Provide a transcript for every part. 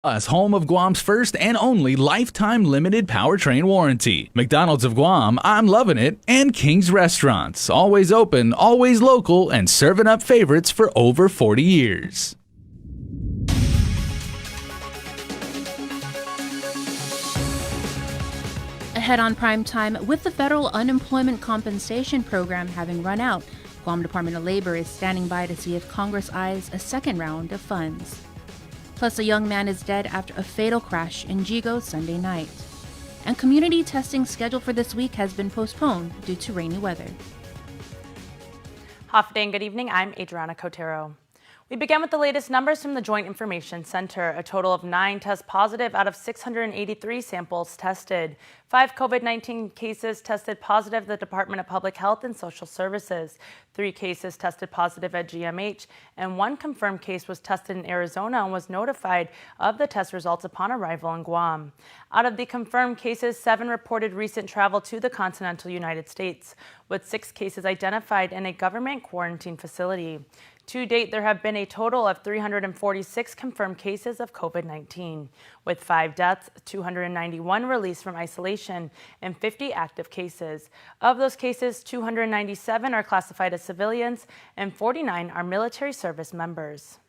Us, home of Guam's first and only lifetime limited powertrain warranty. McDonald's of Guam, I'm loving it, and King's Restaurants, always open, always local, and serving up favorites for over 40 years. Ahead on prime time, with the federal unemployment compensation program having run out, Guam Department of Labor is standing by to see if Congress eyes a second round of funds. Plus, a young man is dead after a fatal crash in Jigo Sunday night. And community testing scheduled for this week has been postponed due to rainy weather. Day and good evening. I'm Adriana Cotero. We begin with the latest numbers from the Joint Information Center. A total of 9 test positive out of 683 samples tested. 5 COVID-19 cases tested positive at the Department of Public Health and Social Services. 3 cases tested positive at GMH, and 1 confirmed case was tested in Arizona and was notified of the test results upon arrival in Guam. Out of the confirmed cases, 7 reported recent travel to the continental United States, with 6 cases identified in a government quarantine facility. To date, there have been a total of 346 confirmed cases of COVID-19, with 5 deaths, 291 released from isolation, and 50 active cases. Of those cases, 297 are classified as civilians, and 49 are military service members.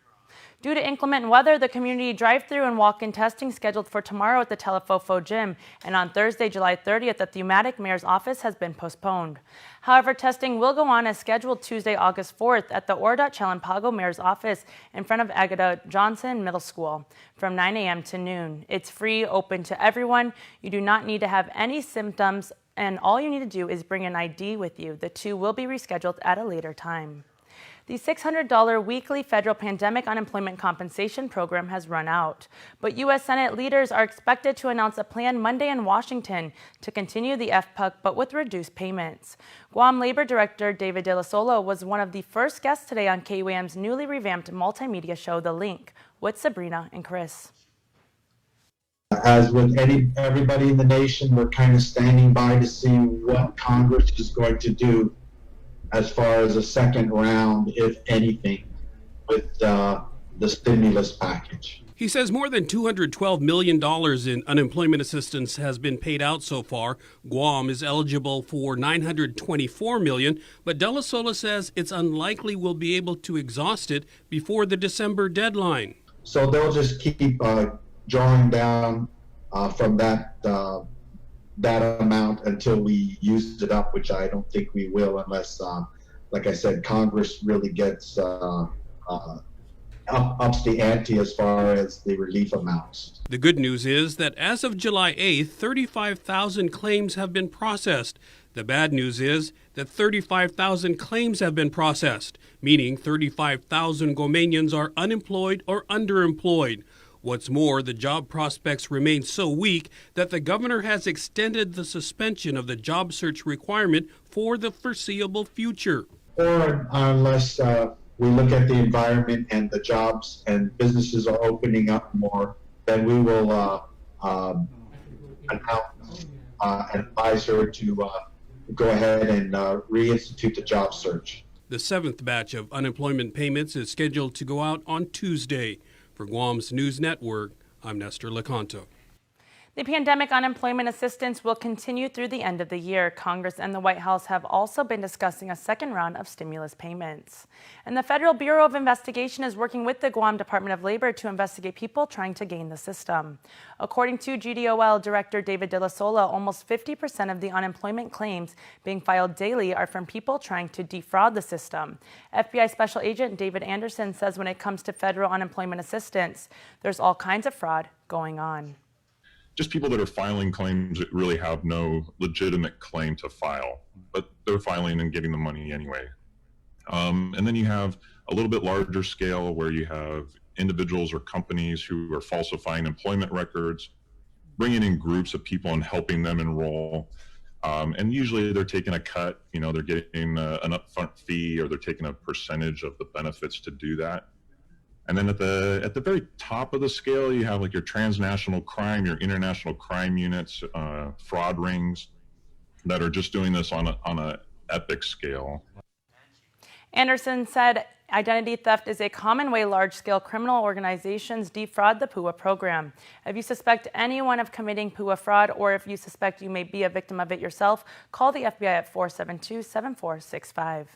Due to inclement weather, the community drive-through and walk-in testing scheduled for tomorrow at the Telefofo Gym and on Thursday, July 30th at the Umatic Mayor's office has been postponed. However, testing will go on as scheduled Tuesday, August 4th at the Oradot Chalampago Mayor's office in front of Agatha Johnson Middle School from 9 a.m. to noon. It's free, open to everyone. You do not need to have any symptoms, and all you need to do is bring an ID with you. The 2 will be rescheduled at a later time. The $600 weekly federal pandemic unemployment compensation program has run out, but U.S. Senate leaders are expected to announce a plan Monday in Washington to continue the FPUC, but with reduced payments. Guam Labor Director David De La Sola was one of the first guests today on KUAM's newly revamped multimedia show, The Link, with Sabrina and Chris. As with everybody in the nation, we're kind of standing by to see what Congress is going to do as far as a second round, if anything, with the stimulus package. He says more than $212 million in unemployment assistance has been paid out so far. Guam is eligible for $924 million, but De La Sola says it's unlikely we'll be able to exhaust it before the December deadline. So they'll just keep drawing down from that amount until we use it up, which I don't think we will unless, like I said, Congress really gets ups the ante as far as the relief amounts. The good news is that as of July 8th, 35,000 claims have been processed. The bad news is that 35,000 claims have been processed, meaning 35,000 Guamanians are unemployed or underemployed. What's more, the job prospects remain so weak that the governor has extended the suspension of the job search requirement for the foreseeable future. Or unless we look at the environment and the jobs and businesses are opening up more, then we will announce and advise her to go ahead and reinstitute the job search. The 7th batch of unemployment payments is scheduled to go out on Tuesday. For Guam's News Network, I'm Nestor Lecanto. The pandemic unemployment assistance will continue through the end of the year. Congress and the White House have also been discussing a second round of stimulus payments. And the Federal Bureau of Investigation is working with the Guam Department of Labor to investigate people trying to game the system. According to GDOL Director David De La Sola, almost 50% of the unemployment claims being filed daily are from people trying to defraud the system. FBI Special Agent David Anderson says when it comes to federal unemployment assistance, there's all kinds of fraud going on. Just people that are filing claims that really have no legitimate claim to file, but they're filing and getting the money anyway. And then you have a little bit larger scale where you have individuals or companies who are falsifying employment records, bringing in groups of people and helping them enroll. And usually they're taking a cut, they're getting an upfront fee, or they're taking a percentage of the benefits to do that. And then at the very top of the scale, you have like your transnational crime, your international crime units, fraud rings that are just doing this on a epic scale. Anderson said Identity theft is a common way large-scale criminal organizations defraud the PUA program. If you suspect anyone of committing PUA fraud, or if you suspect you may be a victim of it yourself, call the FBI at 472-7465.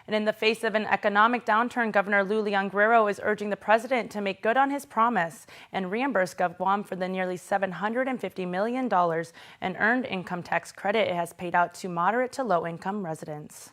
And in the face of an economic downturn, Governor Leon Guerrero is urging the president to make good on his promise and reimburse GovGuam for the nearly $750 million in earned income tax credit it has paid out to moderate to low-income residents.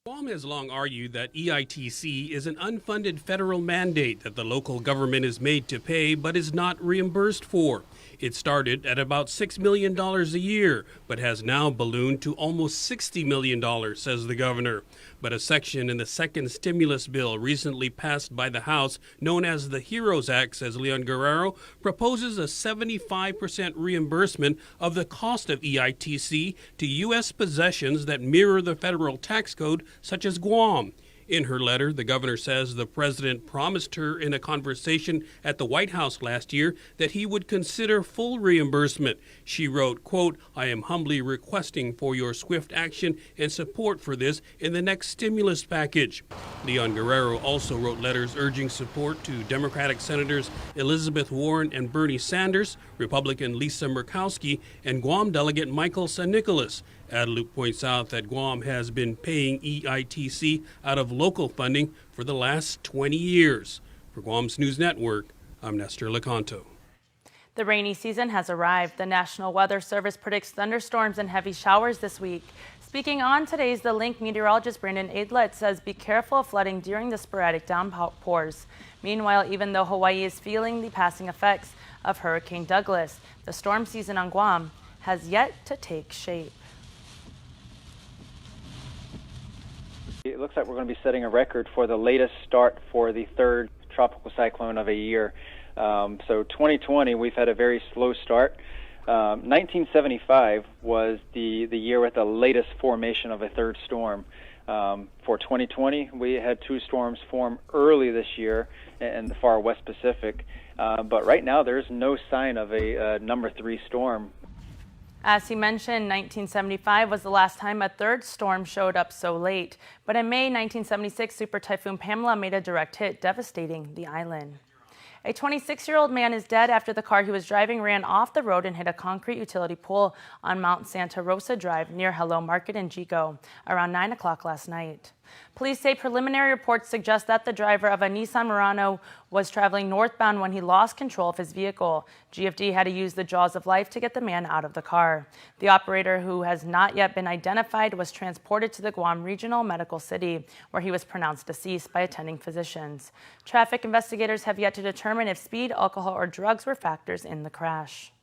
KUAM has long argued that EITC is an unfunded federal mandate that the local government is made to pay but is not reimbursed for. It started at about $6 million a year, but has now ballooned to almost $60 million, says the governor. But a section in the second stimulus bill recently passed by the House, known as the HEROES Act, says Leon Guerrero, proposes a 75% reimbursement of the cost of EITC to U.S. possessions that mirror the federal tax code, such as Guam. In her letter, the governor says the president promised her in a conversation at the White House last year that he would consider full reimbursement. She wrote, quote, "I am humbly requesting for your swift action and support for this in the next stimulus package." Leon Guerrero also wrote letters urging support to Democratic Senators Elizabeth Warren and Bernie Sanders, Republican Lisa Murkowski, and Guam Delegate Michael San Nicolas. Adelup points out that Guam has been paying EITC out of local funding for the last 20 years. For Guam's News Network, I'm Nestor Lecanto. The rainy season has arrived. The National Weather Service predicts thunderstorms and heavy showers this week. Speaking on today's The Link, meteorologist Brandon Aidlet says be careful of flooding during the sporadic downpours. Meanwhile, even though Hawaii is feeling the passing effects of Hurricane Douglas, the storm season on Guam has yet to take shape. It looks like we're going to be setting a record for the latest start for the third tropical cyclone of a year. So 2020, we've had a very slow start. 1975 was the year with the latest formation of a third storm. For 2020, we had two storms form early this year in the far West Pacific. But right now, there's no sign of a number 3 storm. As he mentioned, 1975 was the last time a third storm showed up so late. But in May 1976, Super Typhoon Pamela made a direct hit, devastating the island. A 26-year-old man is dead after the car he was driving ran off the road and hit a concrete utility pole on Mount Santa Rosa Drive near Hello Market in Chico around 9 o'clock last night. Police say preliminary reports suggest that the driver of a Nissan Murano was traveling northbound when he lost control of his vehicle. GFD had to use the jaws of life to get the man out of the car. The operator, who has not yet been identified, was transported to the Guam Regional Medical City, where he was pronounced deceased by attending physicians. Traffic investigators have yet to determine if speed, alcohol, or drugs were factors in the crash.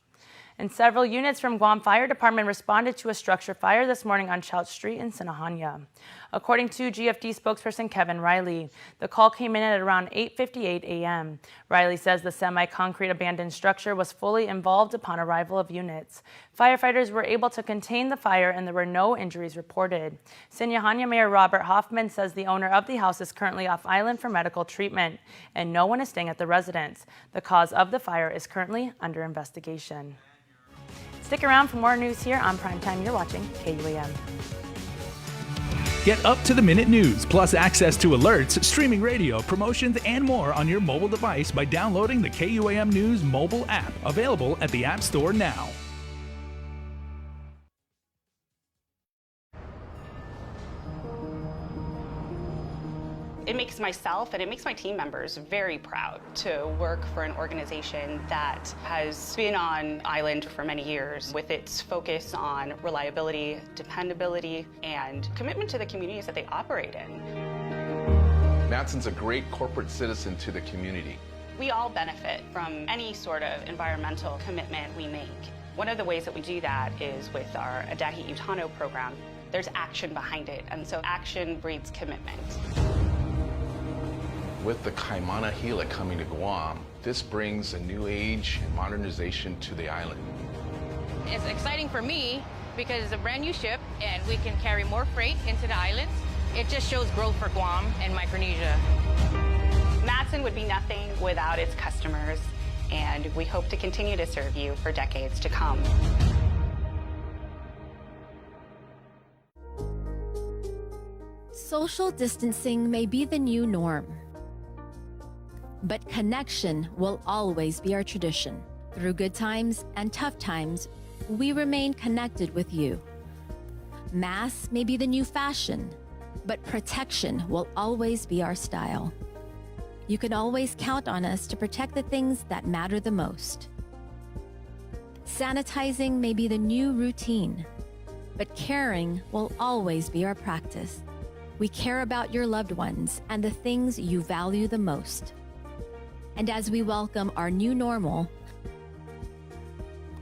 And several units from Guam Fire Department responded to a structure fire this morning on Chout Street in Sinahanya. According to GFD spokesperson Kevin Riley, the call came in at around 8:58 a.m. Riley says the semi-concrete abandoned structure was fully involved upon arrival of units. Firefighters were able to contain the fire and there were no injuries reported. Sinahanya Mayor Robert Hoffman says the owner of the house is currently off island for medical treatment and no one is staying at the residence. The cause of the fire is currently under investigation. Stick around for more news here on Primetime. You're watching KUAM. Get up-to-the-minute news, plus access to alerts, streaming radio, promotions, and more on your mobile device by downloading the KUAM News mobile app, available at the App Store now. It makes myself and it makes my team members very proud to work for an organization that has been on island for many years with its focus on reliability, dependability, and commitment to the communities that they operate in. Matson's a great corporate citizen to the community. We all benefit from any sort of environmental commitment we make. One of the ways that we do that is with our Adahi Utano program. There's action behind it, and so action breeds commitment. With the Kaimana Hila coming to Guam, this brings a new age and modernization to the island. It's exciting for me because it's a brand new ship and we can carry more freight into the islands. It just shows growth for Guam and Micronesia. Matson would be nothing without its customers, and we hope to continue to serve you for decades to come. Social distancing may be the new norm, but connection will always be our tradition. Through good times and tough times, we remain connected with you. Masks may be the new fashion, but protection will always be our style. You can always count on us to protect the things that matter the most. Sanitizing may be the new routine, but caring will always be our practice. We care about your loved ones and the things you value the most. And as we welcome our new normal,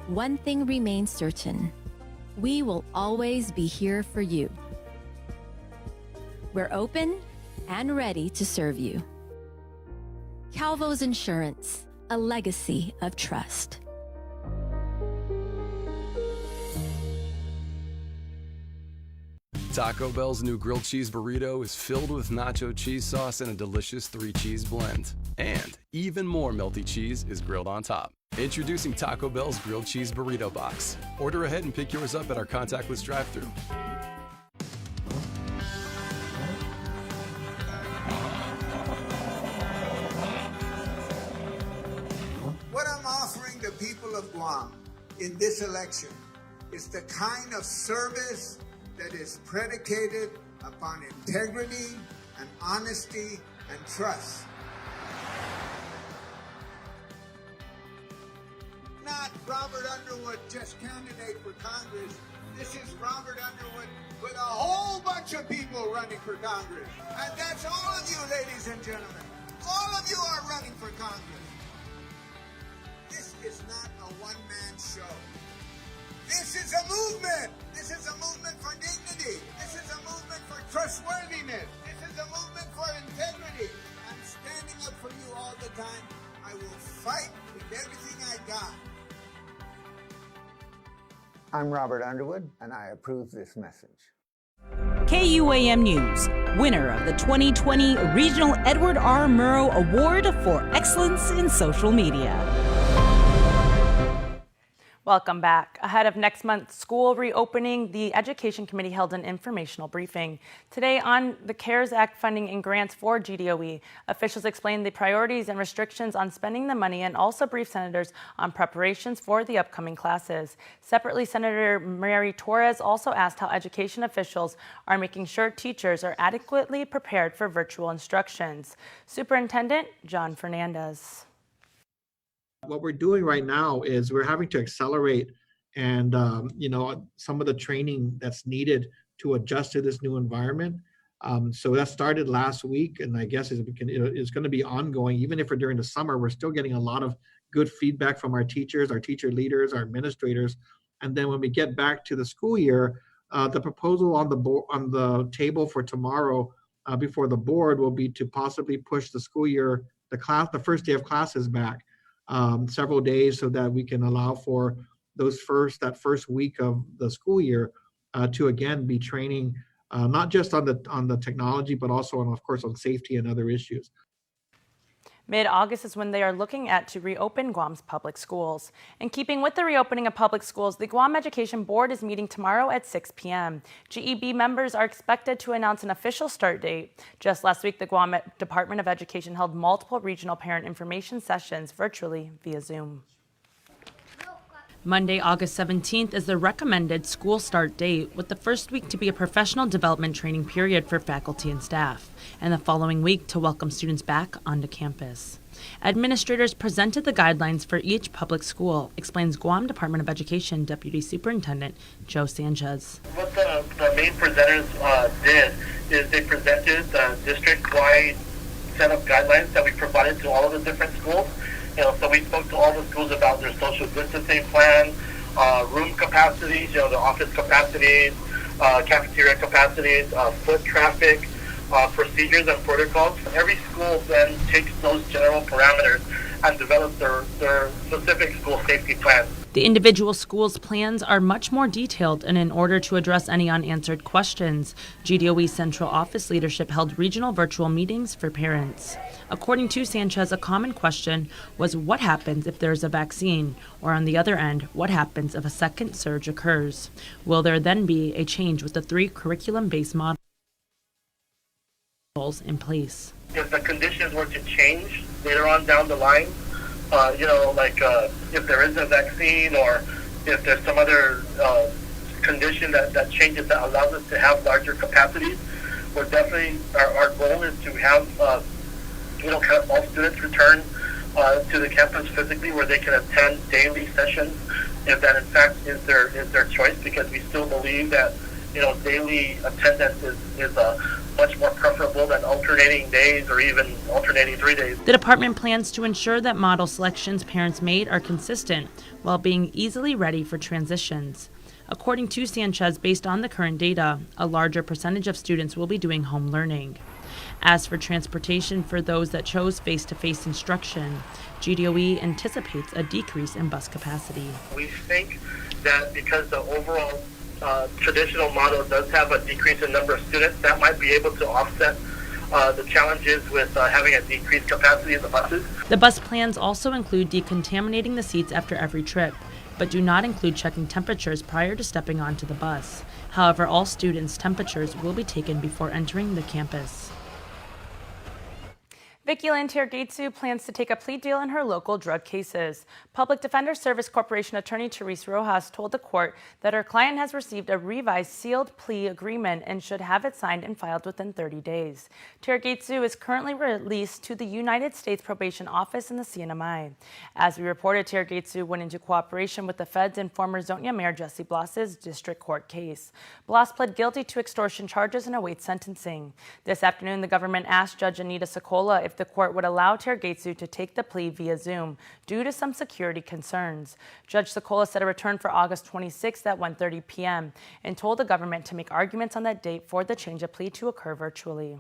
one thing remains certain: we will always be here for you. We're open and ready to serve you. Calvo's Insurance, a legacy of trust. Taco Bell's new grilled cheese burrito is filled with nacho cheese sauce and a delicious 3-cheese blend. And even more melty cheese is grilled on top. Introducing Taco Bell's grilled cheese burrito box. Order ahead and pick yours up at our contactless drive-thru. What I'm offering the people of Guam in this election is the kind of service that is predicated upon integrity and honesty and trust. Not Robert Underwood, just candidate for Congress. This is Robert Underwood with a whole bunch of people running for Congress. And that's all of you, ladies and gentlemen. All of you are running for Congress. This is not a one-man show. This is a movement. This is a movement for dignity. This is a movement for trustworthiness. This is a movement for integrity. I'm standing up for you all the time. I will fight with everything I got. I'm Robert Underwood, and I approve this message. KUAM News, winner of the 2020 Regional Edward R. Murrow Award for Excellence in Social Media. Welcome back. Ahead of next month's school reopening, the Education Committee held an informational briefing. Today on the CARES Act funding and grants for GDOE, officials explained the priorities and restrictions on spending the money and also briefed senators on preparations for the upcoming classes. Separately, Senator Mary Torres also asked how education officials are making sure teachers are adequately prepared for virtual instructions. Superintendent John Fernandez. What we're doing right now is we're having to accelerate and some of the training that's needed to adjust to this new environment. So that started last week, and I guess it's going to be ongoing. Even if we're during the summer, we're still getting a lot of good feedback from our teachers, our teacher leaders, our administrators. And then when we get back to the school year, the proposal on the table for tomorrow before the board will be to possibly push the school year, the first day of classes back several days, so that we can allow for that first week of the school year to again be training not just on the technology, but also of course on safety and other issues. Mid-August is when they are looking at to reopen Guam's public schools. In keeping with the reopening of public schools, the Guam Education Board is meeting tomorrow at 6 p.m. GEB members are expected to announce an official start date. Just last week, the Guam Department of Education held multiple regional parent information sessions virtually via Zoom. Monday, August 17th is the recommended school start date, with the first week to be a professional development training period for faculty and staff, and the following week to welcome students back onto campus. Administrators presented the guidelines for each public school, explains Guam Department of Education Deputy Superintendent Joe Sanchez. What the main presenters did is they presented the district-wide set of guidelines that we provided to all of the different schools. So we spoke to all the schools about their social distancing plan, room capacities, the office capacities, cafeteria capacities, foot traffic, procedures and protocols. Every school then takes those general parameters and develops their specific school safety plan. The individual schools' plans are much more detailed, and in order to address any unanswered questions, GDOE Central Office leadership held regional virtual meetings for parents. According to Sanchez, a common question was what happens if there's a vaccine, or on the other end, what happens if a second surge occurs? Will there then be a change with the 3 curriculum-based model? in place. If the conditions were to change later on down the line, if there is a vaccine or if there's some other condition that changes that allows us to have larger capacities, we're definitely, our goal is to have, kind of all students return to the campus physically where they can attend daily sessions if that in fact is their choice, because we still believe that, daily attendance is much more preferable than alternating days or even alternating 3 days. The department plans to ensure that model selections parents made are consistent while being easily ready for transitions. According to Sanchez, based on the current data, a larger percentage of students will be doing home learning. As for transportation for those that chose face-to-face instruction, GDOE anticipates a decrease in bus capacity. We think that because the overall traditional model does have a decrease in number of students, that might be able to offset the challenges with having a decreased capacity in the buses. The bus plans also include decontaminating the seats after every trip, but do not include checking temperatures prior to stepping onto the bus. However, all students' temperatures will be taken before entering the campus. Vicki Lynn Tirgatsu plans to take a plea deal in her local drug cases. Public Defender Service Corporation attorney Therese Rojas told the court that her client has received a revised sealed plea agreement and should have it signed and filed within 30 days. Tirgatsu is currently released to the United States Probation Office in the CNMI. As we reported, Tirgatsu went into cooperation with the feds in former Zonia Mayor Jesse Blas's district court case. Blas pled guilty to extortion charges and awaits sentencing. This afternoon, the government asked Judge Anita Sokola if the court would allow Tirgatsu to take the plea via Zoom due to some security concerns. Judge Sokola set a return for August 26th at 1:30 p.m. and told the government to make arguments on that date for the change of plea to occur virtually.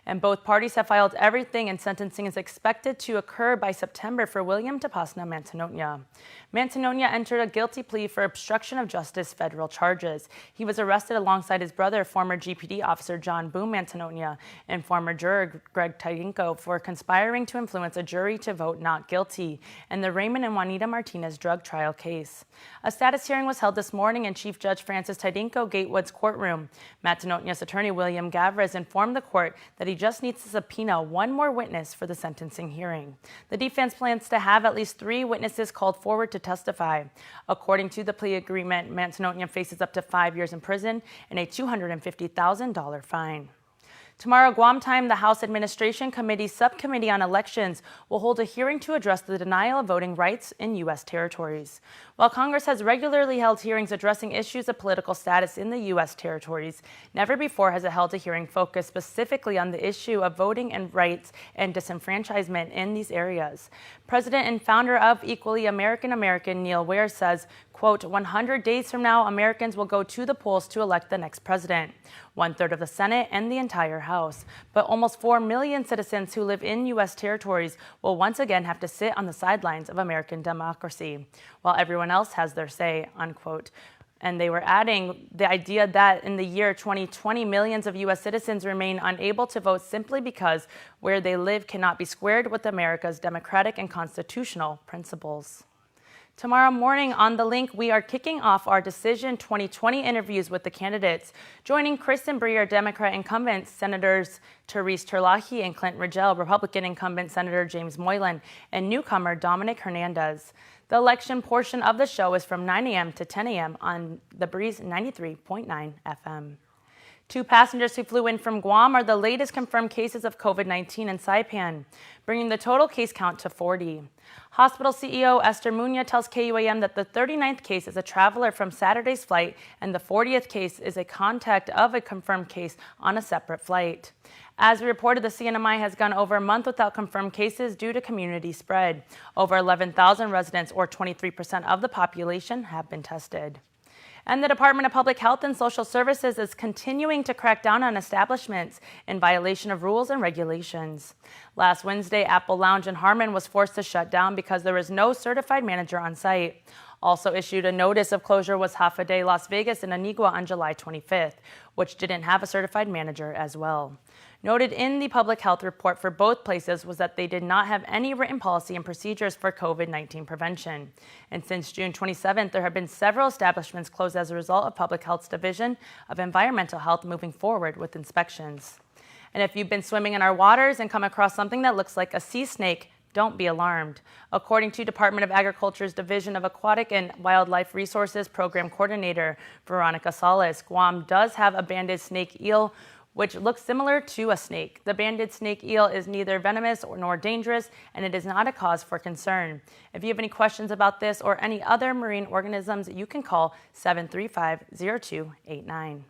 And both parties have filed everything, and sentencing is expected to occur by September for William Tapasna Mantegnonia. Mantegnonia entered a guilty plea for obstruction of justice federal charges. He was arrested alongside his brother, former GPD officer John Boone Mantegnonia, and former juror Greg Tydinko for conspiring to influence a jury to vote not guilty in the Raymond and Juanita Martinez drug trial case. A status hearing was held this morning in Chief Judge Francis Tydinko Gatewood's courtroom. Mantegnonia's attorney William Gavras informed the court that he just needs to subpoena one more witness for the sentencing hearing. The defense plans to have at least 3 witnesses called forward to testify. According to the plea agreement, Mantegnonia faces up to 5 years in prison and a $250,000 fine. Tomorrow, Guam time, the House Administration Committee Subcommittee on Elections will hold a hearing to address the denial of voting rights in U.S. territories. While Congress has regularly held hearings addressing issues of political status in the U.S. territories, never before has it held a hearing focused specifically on the issue of voting and rights and disenfranchisement in these areas. President and founder of Equally American Neil Ware says, quote, 100 days from now, Americans will go to the polls to elect the next president, 1/3 of the Senate and the entire House. But almost 4 million citizens who live in U.S. territories will once again have to sit on the sidelines of American democracy, while everyone else has their say, unquote. And they were adding the idea that in the year 2020, millions of U.S. citizens remain unable to vote simply because where they live cannot be squared with America's democratic and constitutional principles. Tomorrow morning on The Link, we are kicking off our Decision 2020 interviews with the candidates. Joining Kristen Breer, Democrat incumbent, Senators Therese Terlahi and Clint Rigel, Republican incumbent Senator James Moylan, and newcomer Dominic Hernandez. The election portion of the show is from 9 a.m. to 10 a.m. on The Breeze 93.9 FM. 2 passengers who flew in from Guam are the latest confirmed cases of COVID-19 in Saipan, bringing the total case count to 40. Hospital CEO Esther Muña tells KUAM that the 39th case is a traveler from Saturday's flight and the 40th case is a contact of a confirmed case on a separate flight. As we reported, the CNMI has gone over a month without confirmed cases due to community spread. Over 11,000 residents, or 23% of the population, have been tested. And the Department of Public Health and Social Services is continuing to crack down on establishments in violation of rules and regulations. Last Wednesday, Apple Lounge in Harmon was forced to shut down because there was no certified manager on site. Also issued a notice of closure was Half a Day Las Vegas in Anigua on July 25th, which didn't have a certified manager as well. Noted in the public health report for both places was that they did not have any written policy and procedures for COVID-19 prevention. And since June 27th, there have been several establishments closed as a result of Public Health's Division of Environmental Health moving forward with inspections. And if you've been swimming in our waters and come across something that looks like a sea snake, don't be alarmed. According to Department of Agriculture's Division of Aquatic and Wildlife Resources Program Coordinator Veronica Salas, Guam does have a banded snake eel, which looks similar to a snake. The banded snake eel is neither venomous nor dangerous, and it is not a cause for concern. If you have any questions about this or any other marine organisms, you can call 735-0289.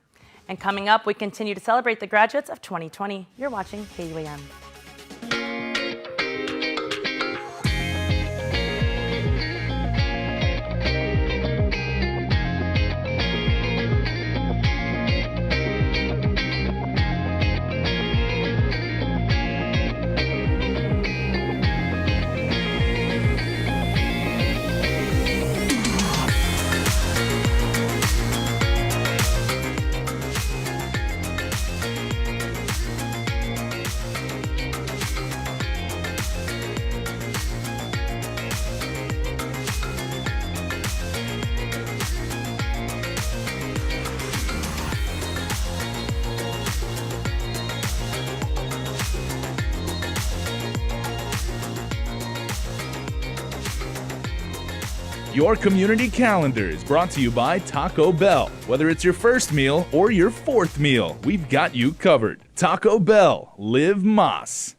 And coming up, we continue to celebrate the graduates of 2020. You're watching KUAM. Your community calendar is brought to you by Taco Bell. Whether it's your first meal or your fourth meal, we've got you covered. Taco Bell, live Mas.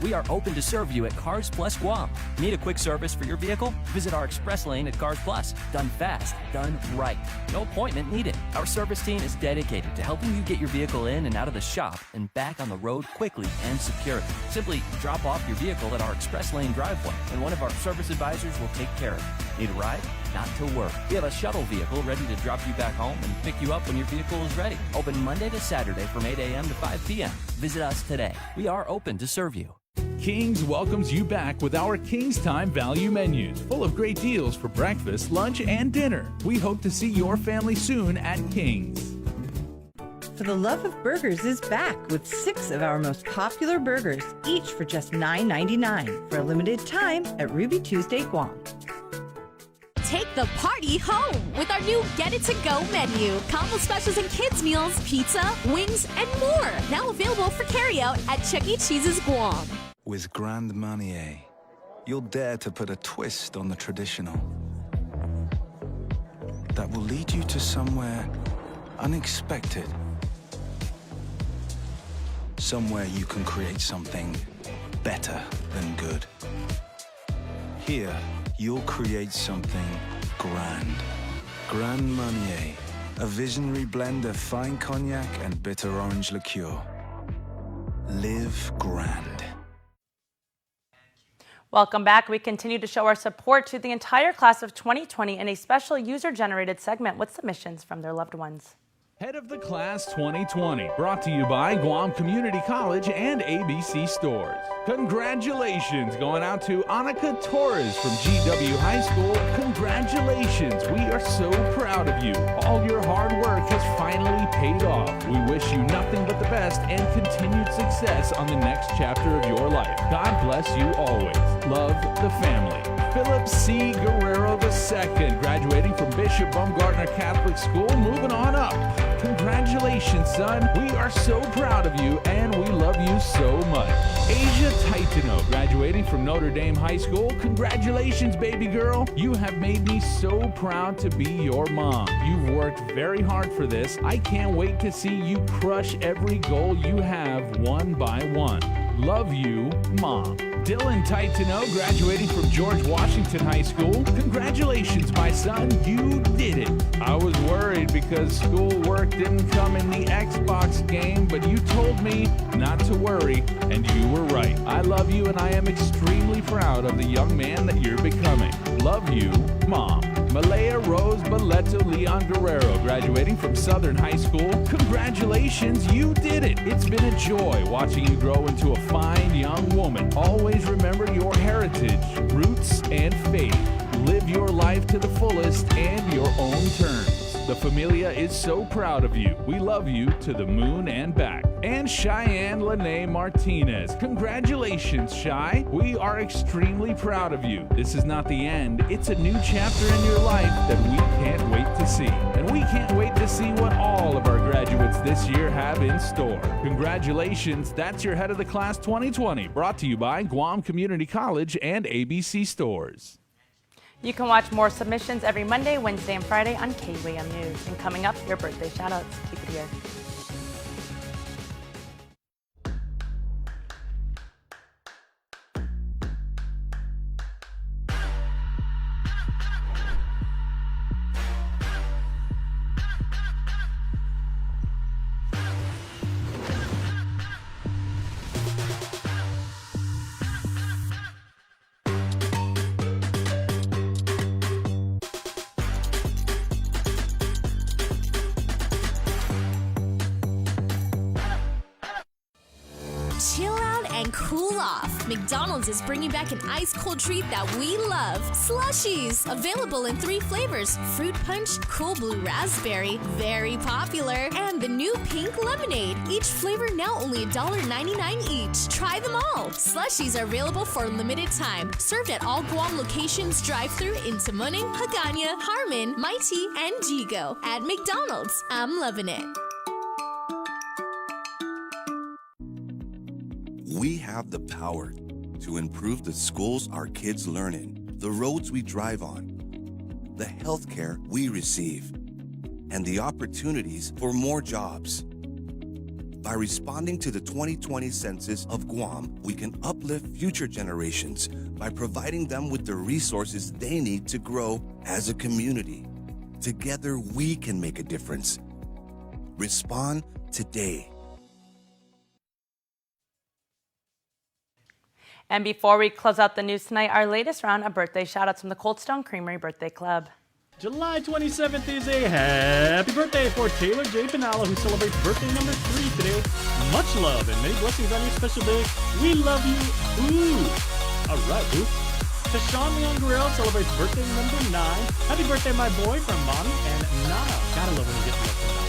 We are open to serve you at Cars Plus Guam. Need a quick service for your vehicle? Visit our express lane at Cars Plus. Done fast, done right. No appointment needed. Our service team is dedicated to helping you get your vehicle in and out of the shop and back on the road quickly and securely. Simply drop off your vehicle at our express lane driveway, and one of our service advisors will take care of it. Need a ride? Not to worry. We have a shuttle vehicle ready to drop you back home and pick you up when your vehicle is ready. Open Monday to Saturday from 8 a.m. to 5 p.m. Visit us today. We are open to serve you. King's welcomes you back with our King's Time value menus, full of great deals for breakfast, lunch, and dinner. We hope to see your family soon at King's. For the Love of Burgers is back with 6 of our most popular burgers, each for just $9.99 for a limited time at Ruby Tuesday Guam. Take the party home with our new Get It To Go menu. Combo specials and kids meals, pizza, wings, and more. Now available for carryout at Chuck E. Cheese's Guam. With Grand Marnier, you'll dare to put a twist on the traditional. That will lead you to somewhere unexpected. Somewhere you can create something better than good. Here, you'll create something grand. Grand Marnier, a visionary blend of fine cognac and bitter orange liqueur. Live grand. Welcome back. We continue to show our support to the entire class of 2020 in a special user-generated segment with submissions from their loved ones. Head of the Class 2020, brought to you by Guam Community College and ABC Stores. Congratulations going out to Annika Torres from GW High School. Congratulations. We are so proud of you. All your hard work has finally paid off. We wish you nothing but the best and continued success on the next chapter of your life. God bless you always. Love, the family. Philip C. Guerrero II, graduating from Bishop Baumgartner Catholic School, moving on up. Congratulations, son. We are so proud of you, and we love you so much. Asia Titano, graduating from Notre Dame High School. Congratulations, baby girl. You have made me so proud to be your mom. You've worked very hard for this. I can't wait to see you crush every goal you have one by one. Love you, Mom. Dylan Titano, graduating from George Washington High School. Congratulations, my son. You did it. I was worried because schoolwork didn't come in the Xbox game, but you told me not to worry, and you were right. I love you, and I am extremely proud of the young man that you're becoming. Love you, Mom. Malaya Rose Boleto Leon Guerrero, graduating from Southern High School. Congratulations, you did it. It's been a joy watching you grow into a fine young woman. Always remember your heritage, roots, and faith. Live your life to the fullest and your own terms. The familia is so proud of you. We love you to the moon and back. And Cheyenne Lene Martinez. Congratulations, Shy. We are extremely proud of you. This is not the end. It's a new chapter in your life that we can't wait to see. And we can't wait to see what all of our graduates this year have in store. Congratulations. That's your Head of the Class 2020. Brought to you by Guam Community College and ABC Stores. You can watch more submissions every Monday, Wednesday, and Friday on KUAM News. And coming up, your birthday shoutouts. Keep it here. Chill out and cool off. McDonald's is bringing back an ice-cold treat that we love. Slushies, available in 3 flavors. Fruit punch, cool blue raspberry, very popular, and the new pink lemonade. Each flavor now only $1.99 each. Try them all. Slushies are available for a limited time. Served at all Guam locations drive-thru in Tamuning, Hagåtña, Harmon, Mighty, and Jigo. At McDonald's, I'm loving it. We have the power to improve the schools our kids learn in, the roads we drive on, the healthcare we receive, and the opportunities for more jobs. By responding to the 2020 Census of Guam, we can uplift future generations by providing them with the resources they need to grow as a community. Together, we can make a difference. Respond today. And before we close out the news tonight, our latest round of birthday shoutouts from the Cold Stone Creamery Birthday Club. July 27th is a happy birthday for Taylor J. Pinalla, who celebrates birthday number 3 today. Much love and many blessings on your special day. We love you. Ooh. All right, Boo. Tashawn Leon Guerrero celebrates birthday number 9. Happy birthday, my boy, from Mommy and Nana. Gotta love when you get to love from Nana.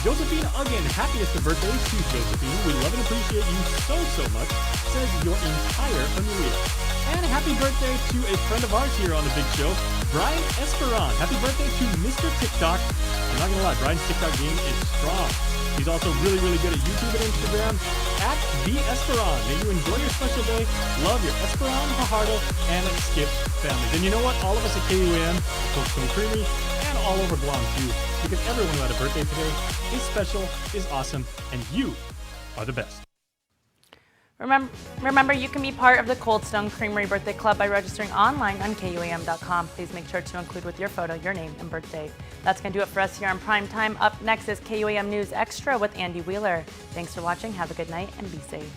Josephine, again, happiest of birthdays to Josephine. We love and appreciate you so much, says your entire familia. And happy birthday to a friend of ours here on the Big Show, Brian Esperon. Happy birthday to Mr. TikTok. I'm not gonna lie, Brian's TikTok game is strong. He's also really good at YouTube and Instagram, at the Esperon. May you enjoy your special day. Love your Esperon, Fajardo, and Skip families. And you know what? All of us at KUAM, Cold Stone Creamery, and all over Guam too, because everyone who had a birthday today is special, is awesome, and you are the best. Remember, you can be part of the Cold Stone Creamery Birthday Club by registering online on KUAM.com. Please make sure to include with your photo your name and birth date. That's going to do it for us here on Prime Time. Up next is KUAM News Extra with Andy Wheeler. Thanks for watching. Have a good night and be safe.